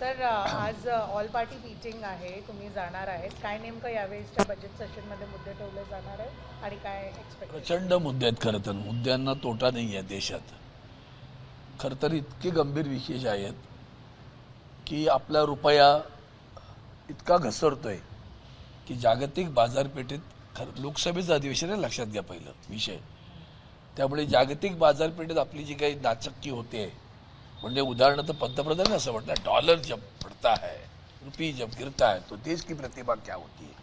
Sir आज all party meeting आहे, तुम्ही जाणार आहेत, काय नेमकं यावेळेसच्या बजेट सेशनमध्ये मुद्दे ठेवले जाणार आहेत आणि काय एक्सपेक्ट? प्रचंड मुद्दे आहेत. खरं तर मुद्द्यांना तोटा नाही आहे देशात. खरं तर इतके गंभीर विषय आहेत की आपला रुपया इतका घसरतोय की जागतिक बाजारपेठेत लोकसभेचं अधिवेशन आहे, लक्षात घ्या पहिलं विषय. त्यामुळे जागतिक बाजारपेठेत आपली जी काही नाचक्की होते, म्हणजे उदाहरणार्थ पंतप्रधान असं म्हणतात, डॉलर जब बढ़ता है, रुपी जब गिरता है, तो देश की प्रतिभा क्या होती है.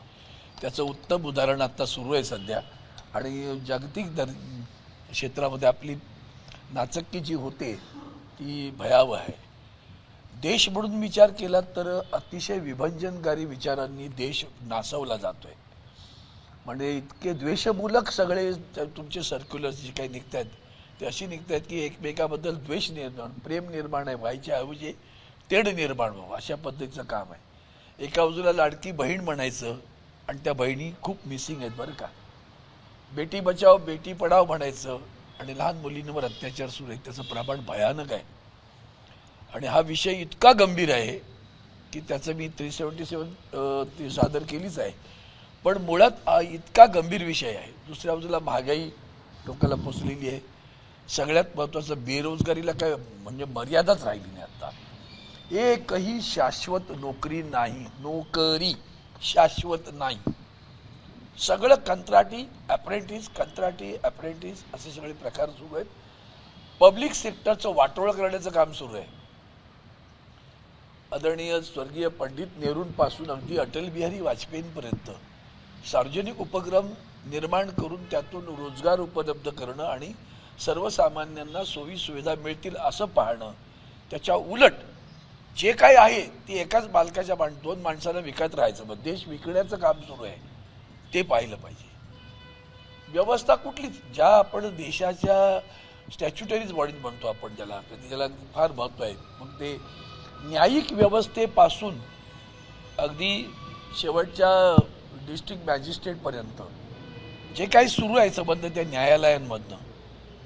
त्याचं उत्तम उदाहरण आता सुरू आहे सध्या. आणि जागतिक क्षेत्रामध्ये आपली नाचक्की जी होते ती भयावह आहे. देश म्हणून विचार केला तर अतिशय विभजनकारी विचारांनी देश नासवला जातोय. म्हणजे इतके द्वेषमूलक सगळे तुमचे सर्क्युलर्स जे काही निघत आहेत ते अशी निघत आहेत की एकमेकाबद्दल द्वेष निर्माण, प्रेम निर्माण व्हायच्या ऐवजी तेढ निर्माण व्हावं अशा पद्धतीचं काम आहे. एका बाजूला लाडकी बहीण म्हणायचं आणि त्या बहिणी खूप मिसिंग आहेत बरं का. बेटी बचाव बेटी पढाव म्हणायचं आणि लहान मुलींवर अत्याचार सुरू आहे, त्याचं प्रमाण भयानक आहे. आणि हा विषय इतका गंभीर आहे की त्याचं मी 377 सादर केलीच आहे. पण मुळात इतका गंभीर विषय आहे. दुसऱ्या बाजूला महागाई लोकांना पोचलेली आहे. सगळ्यात महत्त्वाचं बेरोजगारीला काय म्हणजे मर्यादाच राहिली नाही. आता एकही शाश्वत नोकरी नाही, नोकरी शाश्वत नाही. सगळं कंत्राटी अप्रेंटिस असे सगळे प्रकार सुरू आहेत. पब्लिक सेक्टरचं वाटोळं करण्याचं काम सुरू आहे. आदरणीय स्वर्गीय पंडित नेहरूंपासून अगदी अटल बिहारी वाजपेयींपर्यंत सार्वजनिक उपक्रम निर्माण करून त्यातून रोजगार उपलब्ध करणं आणि सर्वसामान्यांना सोयी सुविधा मिळतील असं पाहणं. त्याच्या उलट जे काही आहे ते एकाच मालकाच्या दोन माणसांना विकत राहायचं, मग देश विकण्याचं काम सुरू आहे ते पाहिलं पाहिजे. व्यवस्था कुठलीच, ज्या आपण देशाच्या स्टॅच्युटरीज बॉडीज म्हणतो आपण ज्याला फार महत्त्व आहे, मग ते न्यायिक व्यवस्थेपासून अगदी शेवटच्या डिस्ट्रिक्ट मॅजिस्ट्रेटपर्यंत जे काही सुरू आहे संबंध त्या न्यायालयांमधनं.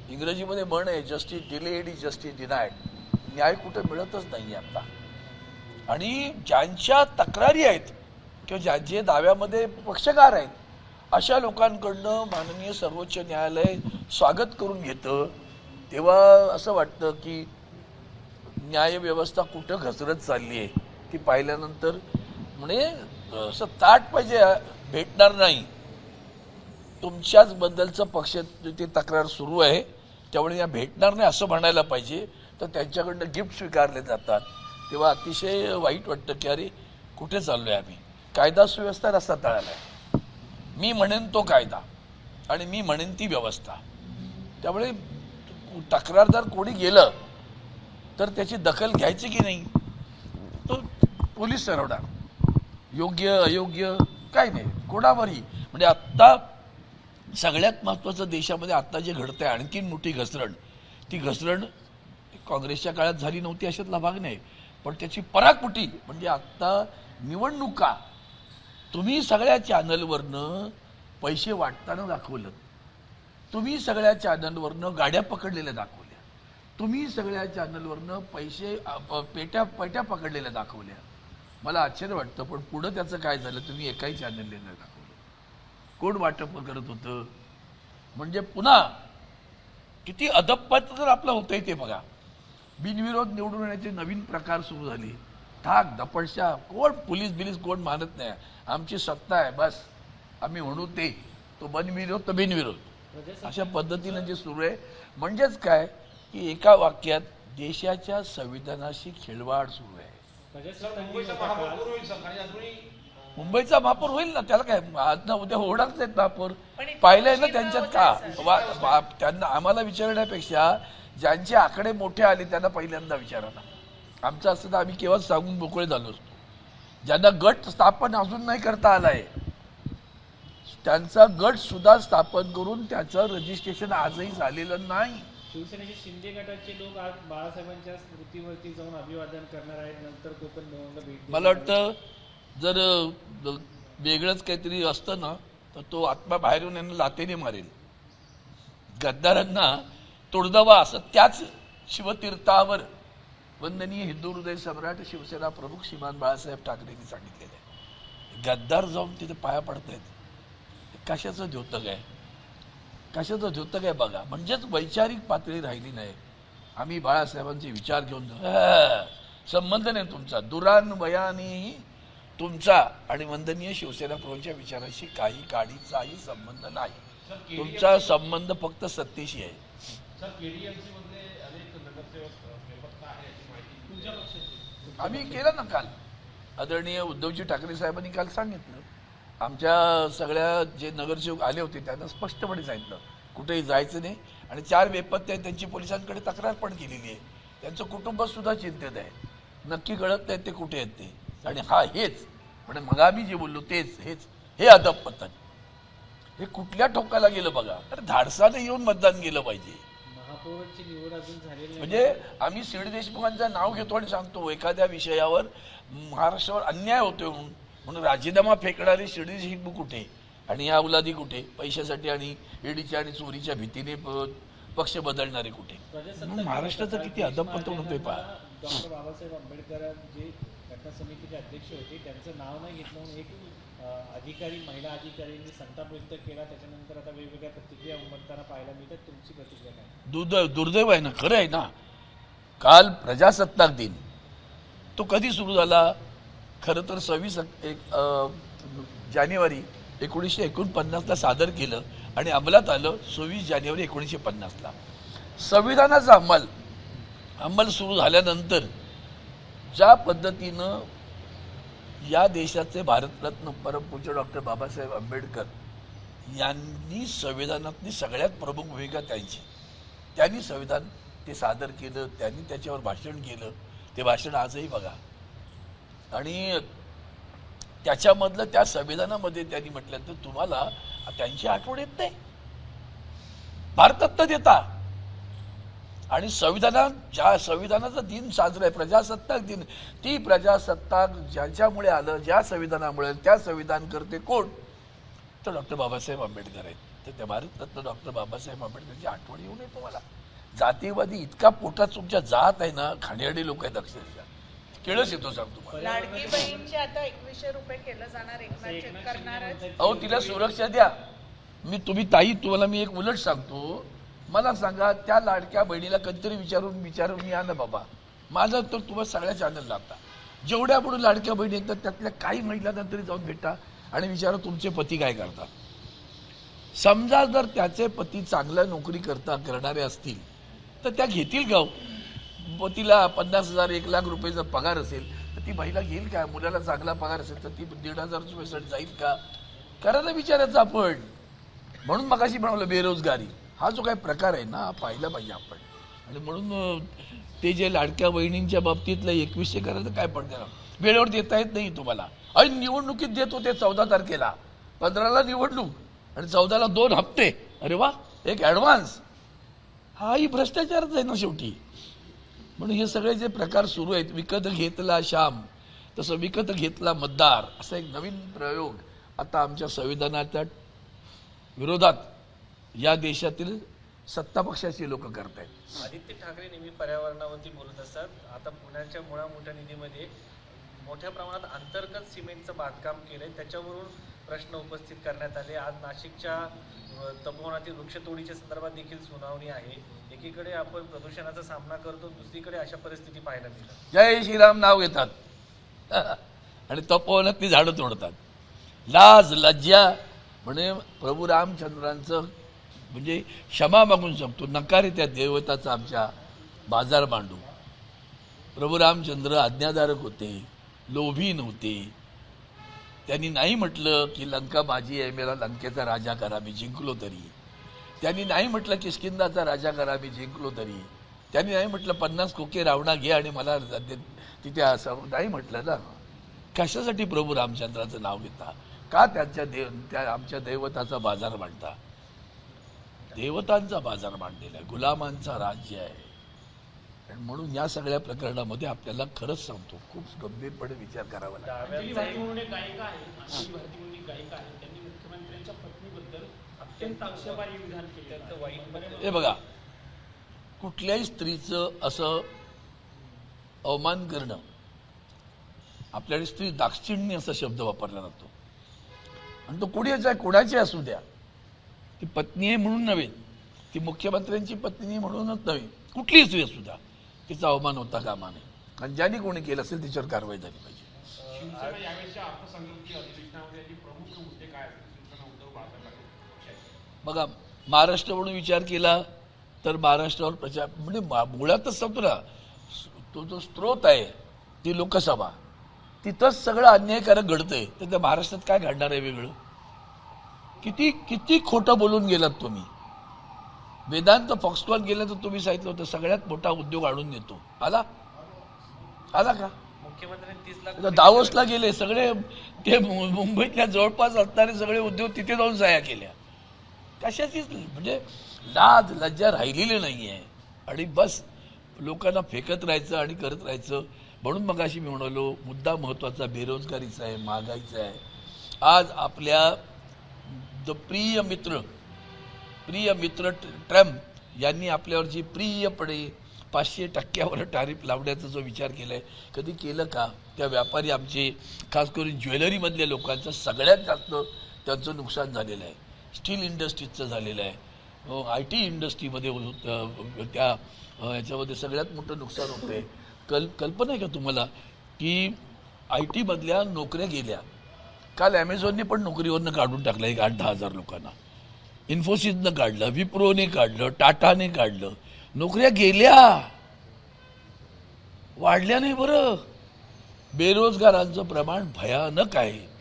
इंग्रजीमध्ये म्हण आहे, जस्टिस डिलेड इज जस्टिस डिनायड. न्याय कुठं मिळतच नाही आता. आणि ज्यांच्या तक्रारी आहेत किंवा जे दाव्यामध्ये पक्षकार आहेत अशा लोकांकडनं माननीय सर्वोच्च न्यायालय स्वागत करून घेतं. तेव्हा असं वाटतं की न्यायव्यवस्था कुठं घसरत चालली आहे ती पाहिल्यानंतर म्हणजे असं ताट पाहिजे भेटणार नाही. तुमच्याच बद्दलचं पक्ष ते तक्रार सुरू आहे त्यामुळे या भेटणार नाही असं म्हणायला पाहिजे. तर त्यांच्याकडनं गिफ्ट स्वीकारले जातात तेव्हा अतिशय वाईट वाटतं की अरे कुठे चाललोय आम्ही. कायदा सुव्यवस्था रस्ता तळाला आहे. मी म्हणेन तो कायदा आणि मी म्हणेन ती व्यवस्था. त्यामुळे तक्रारदार कोणी गेलं तर त्याची दखल घ्यायची की नाही तो पोलीस ठरवणार. योग्य अयोग्य काय नाही कोणावरही. म्हणजे आत्ता सगळ्यात महत्त्वाचं देशामध्ये आत्ता जे घडतंय आणखीन मोठी घसरण, ती घसरण काँग्रेसच्या काळात झाली नव्हती अशातला भाग नाही. पण त्याची पराकुटी म्हणजे आत्ता निवडणुका तुम्ही सगळ्या चॅनलवरनं पैसे वाटताना दाखवलं, तुम्ही सगळ्या चॅनलवरनं गाड्या पकडलेल्या दाखवल्या, तुम्ही सगळ्या चॅनलवरनं पैसे पेट्या पकडलेल्या दाखवल्या. मला आश्चर्य वाटतं पण पुढं त्याचं काय झालं तुम्ही एकाही चॅनलने नाही दाखवलं. कोण वाटप करत होतं म्हणजे पुन्हा किती अधप्पत जर आपलं होतंय ते बघा. बिनविरोध निवडून येण्याचे नवीन प्रकार सुरू झाले. ठाक दपडशा कोण पोलीस कोण मानत नाही. आमची सत्ता आहे बस आम्ही म्हणू ते, तो बिनविरोध तर बिनविरोध अशा पद्धतीनं जे सुरू आहे. म्हणजेच काय की एका वाक्यात देशाच्या संविधानाशी खेळवाड सुरू आहे. मुंबईचा महापौर होईल ना, त्याला काय आज ना उद्या होणारच आहेत महापौर. पाहिलंय ना त्यांच्यात का त्यांना आम्हाला विचारण्यापेक्षा ज्यांचे आकडे मोठे आले त्यांना पहिल्यांदा विचारायला. आमचं असं तर आम्ही केव्हाच सांगून मोकळे झालो असतो. ज्यांना गट स्थापन अजून नाही करता आलाय त्यांचा गट सुद्धा स्थापन करून त्याचं रजिस्ट्रेशन आजही झालेलं नाही. शिवसेनेचे शिंदे गटाचे लोक आज बाळासाहेबांच्या स्मृतीवरती जाऊन अभिवादन करणार आहेत. नंतर कोकण भवनला भेट. मला वाटतं जर वेगळंच काहीतरी असतं ना तर तो आत्मा बाहेरून यांना लातेने मारेल. गद्दारांना तोडदवा असं त्याच शिवतीर्थावर वंदनीय हिंदू हृदय सम्राट शिवसेना प्रमुख श्रीमान बाळासाहेब ठाकरेंनी सांगितलेलं आहे, गद्दार जाऊन तिथे पाया पडतायत. कशाचं द्योतक आहे, कशाचं द्योतक आहे बघा. म्हणजेच वैचारिक पातळी राहिली नाही. आम्ही बाळासाहेबांचे विचार घेऊन संबंध नाही तुमचा, दुरान्वयाने तुमचा आणि वंदनीय शिवसेना प्रमुखांच्या विचाराशी काही काडीचाही संबंध नाही. तुमचा संबंध फक्त सत्तेशी आहे. आम्ही केलं ना काल, आदरणीय उद्धवजी ठाकरे साहेबांनी काल सांगितलं, आमच्या सगळ्या जे नगरसेवक आले होते त्यांना स्पष्टपणे सांगितलं कुठेही जायचं नाही. आणि 4 बेपत्ते त्यांची पोलिसांकडे तक्रार पण केलेली आहे. त्यांचं कुटुंब सुद्धा चिंतेत आहे, नक्की कळत नाही ते कुठे आहेत ते. आणि हेच म्हणजे मग आम्ही जे बोललो तेच हेच हे अदबपतन हे कुठल्या ठोकाला गेलं बघा. तर धाडसाने येऊन मतदान केलं पाहिजे. महापौरांची निवड अजून झालेली नाही. म्हणजे आम्ही सीड देशमुखांचं नाव घेतो आणि सांगतो एखाद्या विषयावर महाराष्ट्रावर अन्याय होतोय म्हणून राजीनामा फेकणारे सीड देशमुख कुठे आणि या औलादी कुठे, पैशासाठी आणि ईडीच्या आणि चोरीच्या भीतीने पक्ष बदलणारे कुठे. महाराष्ट्राचं किती अदबपतन होतोय पहा. डॉक्टर बाबासाहेब आंबेडकर जे घटना समितीचे अध्यक्ष होते त्यांचं नाव नाही घेतलं म्हणून एक अधिकारी, महिला अधिकाऱ्यांनी संताप व्यक्त केला. त्याच्यानंतर आता वेगवेगळ्या प्रतिक्रिया उमटताना पाहायला मिळतात. तुमची प्रतिक्रिया काय? दुर्दैव आहे ना, खरं आहे ना. काल प्रजासत्ताक दिन तो कधी सुरू झाला, खरं तर 26 जानेवारी 1949ला सादर केलं आणि अंमलात आलं 26 जानेवारी 1950ला. संविधानाचा अंमल सुरू झाल्यानंतर ज्या पद्धतीनं या देशाचे भारतरत्न परमपूज्य डॉक्टर बाबासाहेब आंबेडकर यांनी संविधानातली सगळ्यात प्रमुख भूमिका त्यांनी संविधान ते सादर केलं, त्यांनी त्याच्यावर भाषण केलं. ते भाषण आजही बघा. आणि त्याच्यामधलं त्या संविधानामध्ये त्यांनी म्हटल्यानंतर तुम्हाला त्यांची आठवण येत नाही, भारतरत्न देता. आणि ज्या संविधानाचा दिन साजरा आहे प्रजासत्ताक दिन, ती प्रजासत्ताक ज्याच्यामुळे आलं, ज्या संविधानामुळे, त्या संविधान करते कोण, तर डॉक्टर बाबासाहेब आंबेडकर आहेत. तर त्या भारतरत्न डॉक्टर बाबासाहेब आंबेडकरची आठवण येऊ नये तुम्हाला. जातीवादी इतका पोटात तुमच्या जात आहे ना, खाणेरडे लोक आहेत अक्षरशः. केळच येतो सांगतो तुम्हाला. लाडकी बहीणचे आता 2100 रुपये केलं जाणार, एकनाथ करणारच. अहो तिला सुरक्षा द्या. तुम्हाला मी एक उलट सांगतो, मला सांगा त्या लाडक्या बहिणीला कधीतरी विचारून या ना बाबा. माझं तर तुम्हाला सगळ्या चॅनल लागता, जेवढ्या म्हणून लाडक्या बहिणी येतात त्यातल्या काही महिलांना तरी जाऊन भेटा आणि विचारा तुमचे पती काय करतात. समजा जर त्याचे पती चांगल्या नोकरी करणारे असतील तर त्या घेतील गाव. पतीला 50,000 1,00,000 रुपये जर पगार असेल तर ती महिला घेईल का? मुलाला चांगला पगार असेल तर ती 1,500 रुपयासाठी जाईल का? करायला विचारायचं आपण. म्हणून मगाशी म्हणावलं बेरोजगारी हा जो काही प्रकार आहे ना, हा पाहिला पाहिजे आपण. आणि म्हणून ते जे लाडक्या बहिणींच्या बाबतीतलं 2100 करायचं काय पण करा, वेळेवर देता येत नाही तुम्हाला. आणि निवडणुकीत देत होते 14 तारखेला, 15ला निवडणूक आणि 14ला 2 हप्ते. अरे वा, एक ॲडव्हान्स. हाही भ्रष्टाचारच आहे ना शेवटी. म्हणून हे सगळे जे प्रकार सुरू आहेत, विकत घेतला श्याम तसं विकत घेतला मतदार, असा एक नवीन प्रयोग आता आमच्या संविधानाच्या विरोधात या देशातील सत्ता पक्षाची लोक करतायत. आदित्य ठाकरे नेहमी पर्यावरणावरती बोलत असतात. आता पुण्याच्या मुळा मोठ्या निधीमध्ये मोठ्या प्रमाणात अंतर्गत सिमेंटचं बांधकाम केलंय, त्याच्यावरून प्रश्न उपस्थित करण्यात आले. आज नाशिकच्या तपोवनातील वृक्षतोडीच्या संदर्भात देखील सुनावणी आहे. एकीकडे आपण प्रदूषणाचा सामना करतो, दुसरीकडे अशा परिस्थिती पाहायला मिळतात. जय श्रीराम नाव घेतात आणि तपोवनातली झाडं तोडतात. लाज लज्जा म्हणे प्रभू रामचंद्रांचं म्हणजे क्षमा मागून सांगतो, नकारे त्या देवताचा आमच्या बाजार मांडू. प्रभू रामचंद्र आज्ञाधारक होते, लोभी नव्हते. त्यांनी नाही म्हटलं की लंका माझी आहे, मला लंकेचा राजा करा मी जिंकलो तरी. त्यांनी नाही म्हटलं किष्किंधाचा राजा करा मी जिंकलो तरी. त्यांनी नाही म्हटलं 50 खोके रावणा घे आणि मला तिथे असं नाही म्हटलं ना. कशासाठी प्रभू रामचंद्राचं नाव घेता? का त्या आमच्या दैवताचा बाजार मांडता? देवतांचा बाजार मांडलेला आहे, गुलामांचा राज्य आहे. आणि म्हणून या सगळ्या प्रकरणामध्ये आपल्याला खरंच सांगतो खूप गंभीरपणे विचार करावा लागेल. अंजली भारती म्हणून एक गायिका आहे, त्यांनी मुख्यमंत्र्यांच्या पत्नीबद्दल अत्यंत आक्षेपार्ह विधान केलं. हे बघा, कुठल्याही स्त्रीचं असं अवमान करणं, आपल्याकडे स्त्री दाक्षिण्य असा शब्द वापरला जातो आणि तो कोणाची असू द्या, ती पत्नी आहे म्हणून नव्हे, ती मुख्यमंत्र्यांची पत्नी म्हणूनच नव्हे, कुठलीही स्त्री असू द्या, तिचा अवमान होता कामा नये आणि ज्यांनी कोणी केलं असेल त्याच्यावर कारवाई झाली पाहिजे. शिवसेना यावेळेसच्या अर्थसंकल्पीय अधिवेशनामध्ये प्रमुख मुद्दे काय असतील? शिवसेना उद्धव बाळासाहेब ठाकरे पक्षाचे. बघा, महाराष्ट्र म्हणून विचार केला तर महाराष्ट्रावर म्हणजे मुळातच सांगतो ना, तो जो स्रोत आहे ती लोकसभा, तिथंच सगळं अन्यायकारक घडतंय, तर त्या महाराष्ट्रात काय घडणार आहे वेगळं? किती किती खोटं बोलून गेलात तुम्ही. वेदांत फॉक्सकॉन गेलं तर तुम्ही सांगितलं होतं सगळ्यात मोठा उद्योग आणून देतो, आला का? मुख्यमंत्र्यांनी 30 लाख आता दावोसला गेले सगळे, ते मुंबईतल्या जवळपास असणारे सगळे उद्योग तिथे जाऊन सह्या केल्या. कशाचीच म्हणजे लाज लज्जा राहिलेली नाही आहे आणि बस लोकांना फेकत राहायचं आणि करत राहायचं. म्हणून मगाशी मी म्हणालो, मुद्दा महत्त्वाचा बेरोजगारीचा आहे, महागाईचा आहे. आज आपल्या प्रिय मित्र ट्रम्प यांनी आपल्यावर जी प्रियपणे 500% टॅरिफ लावण्याचा जो विचार केलाय, कधी केलं का? त्या व्यापारी आमचे, खास करून ज्वेलरीमधल्या लोकांचं सगळ्यात जास्त त्यांचं नुकसान झालेलं आहे. स्टील इंडस्ट्रीजचं झालेलं आहे, IT इंडस्ट्रीमध्ये त्या याच्यामध्ये सगळ्यात मोठं नुकसान होतं आहे. कल्पना आहे का तुम्हाला की IT मधल्या नोकऱ्या गेल्या? काल ॲमेझॉनने पण नोकरीवरनं काढून टाकलं 8-10 हजार लोकांना, इन्फोसिसनं काढलं, विप्रोने काढलं, टाटाने काढलं. नोकऱ्या गेल्या, वाढल्या नाही. बरं, बेरोजगारांचं प्रमाण भयानक आहे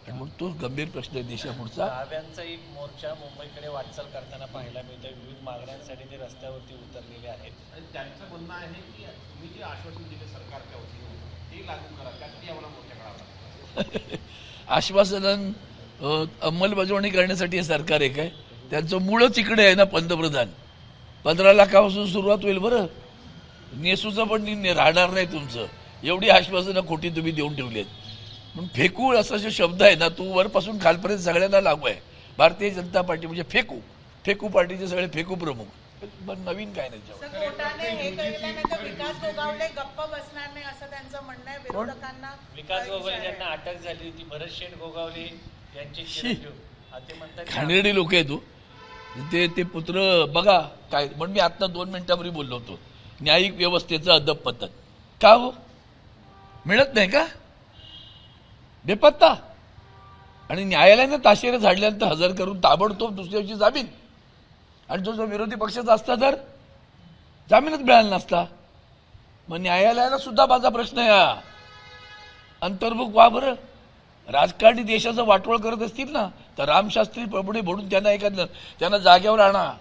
आणि मग तो गंभीर प्रश्न आहे देशापुढचा. डाव्यांचा एक मोर्चा मुंबईकडे वाटचाल करताना पाहायला मिळतोय. विविध मागण्यांसाठी ते रस्त्यावरती उतरलेले आहेत आणि त्यांचं म्हणणं आहे की तुम्ही जे आश्वासन दिले सरकारच्या वतीने ते लागू करा, त्यासाठी आम्हाला मोर्चा काढावा लागतो. आश्वासन अंमलबजावणी करण्यासाठी हे सरकार आहे काय? त्यांचं मूळच इकडे आहे ना, पंतप्रधान. 15 लाखापासून सुरुवात होईल. बरं, नेसूचं पण राहणार नाही तुमचं, एवढी आश्वासनं खोटी तुम्ही देऊन ठेवली आहेत. म्हणून फेकू असा जो शब्द आहे ना, तो वरपासून खालपर्यंत सगळ्यांना लागू आहे. भारतीय जनता पार्टी म्हणजे फेकू पार्टीचे सगळे फेकू प्रमुख. नवीन काय नाही त्याच्यावर. कोर्टाने हे कळल्यानंतर विकास गोगावले गप्प बसणार नाही असं त्यांचं म्हणणं आहे. विरोधकांना विकास गोगावले ज्यांना अटक झाली होती, भरत शेठ गोगावले यांचे चिरंजीव, ते म्हणतात खाणेरडी लोक आहे. ते पुत्र बघा काय. म्हणून मी आता 2 मिनिटांपूर्वी बोललो होतो, न्यायिक व्यवस्थेचं अधपतन का हो? मिळत नाही का बेपत्ता? आणि न्यायालयाने ताशेरे झाडल्यानंतर हजर करून ताबडतोब दुसऱ्या दिवशी जामीन, आणि जो विरोधी पक्षाचा असता तर जामीनच मिळाला नसता. मग न्यायालयाला सुद्धा माझा प्रश्न आहे, अंतर्मुख व्हा. बरं, राजकारणी देशाचं वाटोळ करत असतील ना, तर रामशास्त्री प्रभुणे म्हणून त्यांना जाग्यावर आणा.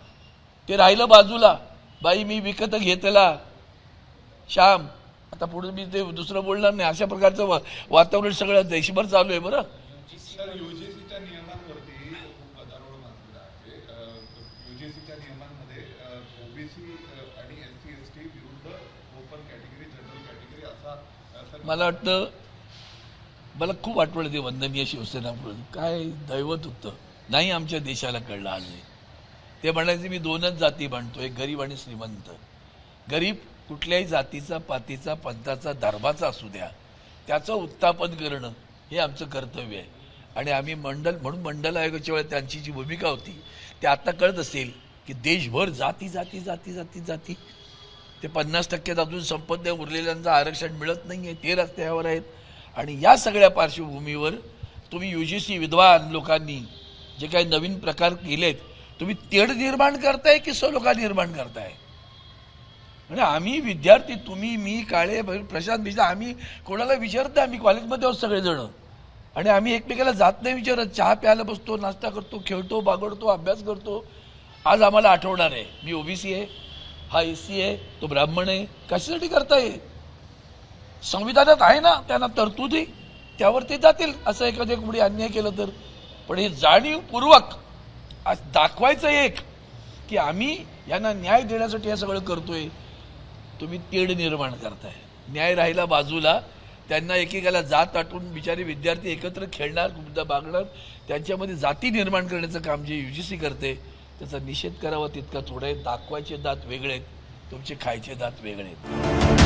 ते राहिलं बाजूला, बाई मी विकत घेतला श्याम, आता पुढे मी ते दुसरं बोलणार नाही. अशा प्रकारचं वातावरण सगळं देशभर चालू आहे. बरं, युजीसीच्या नियमांवरती खूप गदारोळ माजलेला आहे. युजीसीच्या नियमांमध्ये ओबीसी आणि SC/ST विरुद्ध ओपन कॅटेगरी, जनरल कॅटेगरी असा मला वाटतं, मला खूप आठवण येते वंदनीय शिवसेना काय दैवत होतं. नाही आमच्या देशाला कळलं आज. ते म्हणायचे मी 2च जाती मांडतो, एक गरीब आणि श्रीमंत. गरीब कुठल्याही जातीचा, पातीचा, पंथाचा, धर्माचा असू द्या, त्याचं उत्थापन करणं हे आमचं कर्तव्य आहे. आणि आम्ही म्हणून मंडल आयोगाच्या वेळेस त्यांची जी भूमिका होती ते आता कळत असेल की देशभर जाती जाती जाती जाती जाती, ते 50% अजून संपत्ती उरलेल्यांचं आरक्षण मिळत नाही आहे, ते रस्त्यावर आहेत. आणि या सगळ्या पार्श्वभूमीवर तुम्ही UGC विद्वान लोकांनी जे काही नवीन प्रकार केलेत, तुम्ही तेढ निर्माण करताय की सलोखा निर्माण करताय? म्हणजे आम्ही विद्यार्थी, तुम्ही, मी, काळे, प्रशांत, आम्ही कोणाला विचारत नाही. आम्ही कॉलेजमध्ये आहोत सगळेजण, आणि आम्ही एकमेकाला जात नाही विचारत. चहा प्यायला बसतो, नाश्ता करतो, खेळतो, बागडतो, अभ्यास करतो. आज आम्हाला आठवणार आहे मी OBC आहे, हा SC आहे, तो ब्राह्मण आहे. कशासाठी करताय? संविधानात आहे ना त्यांना तरतुदी, त्यावर ते जातील. असं एखाद्या कुणी अन्याय केलं तर. पण हे जाणीवपूर्वक दाखवायचं एक की आम्ही यांना न्याय देण्यासाठी हे सगळं करतोय. तुम्ही तेढ निर्माण करताय. न्याय राहिला बाजूला, त्यांना एकेकाला जात आटून बिचारे विद्यार्थी एकत्र खेळणार, बागणार, त्यांच्यामध्ये जाती निर्माण करण्याचं काम जे UGC करते त्याचा निषेध करावा तितका थोडा आहे. दाखवायचे दात वेगळे आहेत, तुमचे खायचे दात वेगळे आहेत.